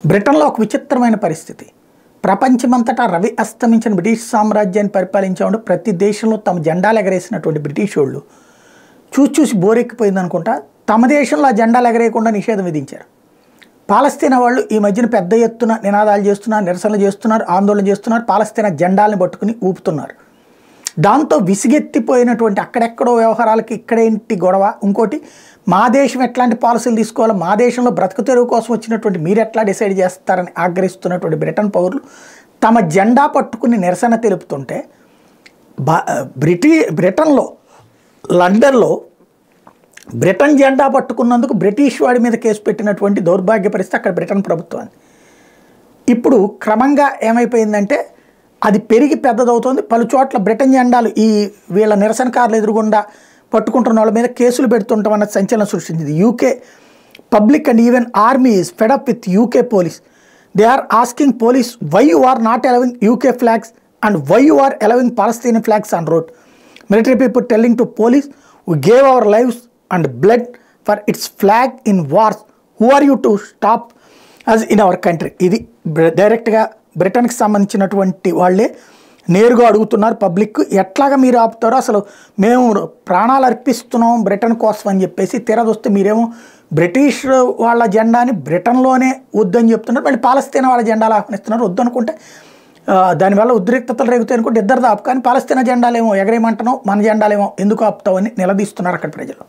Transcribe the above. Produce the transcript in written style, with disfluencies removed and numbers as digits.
బ్రిటన్లో ఒక విచిత్రమైన పరిస్థితి. ప్రపంచమంతటా రవి అస్తమించిన బ్రిటిష్ సామ్రాజ్యాన్ని పరిపాలించేవాడు ప్రతి దేశంలో తమ జెండాలు ఎగరేసినటువంటి బ్రిటిష్ వాళ్ళు చూసి బోరెక్కిపోయింది అనుకుంటా తమ దేశంలో ఆ జెండాలు ఎగరేయకుండా నిషేధం విధించారు. పాలస్తీనా వాళ్ళు ఈ మధ్యన పెద్ద ఎత్తున నినాదాలు చేస్తున్నారు, నిరసనలు చేస్తున్నారు, ఆందోళన చేస్తున్నారు, పాలస్తీనా జెండాలను పట్టుకుని ఊపుతున్నారు. దాంతో విసిగెత్తిపోయినటువంటి అక్కడెక్కడో వ్యవహారాలకి ఇక్కడేంటి గొడవ, ఇంకోటి మా దేశం ఎట్లాంటి పాలసీలు తీసుకోవాలో, మా దేశంలో బ్రతుకు తెరువు కోసం వచ్చినటువంటి మీరు ఎట్లా డిసైడ్ చేస్తారని ఆగ్రహిస్తున్నటువంటి బ్రిటన్ పౌరులు తమ జెండా పట్టుకుని నిరసన తెలుపుతుంటే బ్రిటన్లో లండన్లో బ్రిటన్ జెండా పట్టుకున్నందుకు బ్రిటిష్ వాడి మీద కేసు పెట్టినటువంటి దౌర్భాగ్య పరిస్థితి అక్కడ బ్రిటన్ ప్రభుత్వాన్ని. ఇప్పుడు క్రమంగా ఏమైపోయిందంటే అది పెరిగి పెద్దదవుతోంది. పలు చోట్ల బ్రిటన్ జెండాలు ఈ వీళ్ళ నిరసనకారులు ఎదురుగుండా పట్టుకుంటున్న వాళ్ళ మీద కేసులు పెడుతుంటాం అన్న సంచలనం సృష్టించింది. UK public and even army is fed up with UK police. They are asking police why you are not allowing UK flags and why you are allowing Palestinian flags on road. Military people telling to police we gave our lives and blood for its flag in wars, who are you to stop us in our country. ఇది డైరెక్ట్గా బ్రిటన్కి సంబంధించినటువంటి వాళ్ళే నేరుగా అడుగుతున్నారు public, ఎట్లాగా మీరు ఆపుతారో, అసలు మేము ప్రాణాలు అర్పిస్తున్నాం బ్రిటన్ కోసం అని చెప్పేసి తీరదొస్తే మీరేమో బ్రిటిష్ వాళ్ళ జెండాని బ్రిటన్లోనే వద్దని చెప్తున్నారు, మళ్ళీ పాలస్తీనా వాళ్ళ జెండాలు ఆహ్వానిస్తున్నారు. వద్దనుకుంటే దానివల్ల ఉద్రిక్తతలు రేగుతాయి అనుకుంటే ఇద్దరు దాపు, కానీ పాలస్తీనా జెండాలేమో ఎగరేయమంటున్నావు, మన జెండాలేమో ఎందుకు ఆపుతావు అని నిలదీస్తున్నారు అక్కడ ప్రజలు.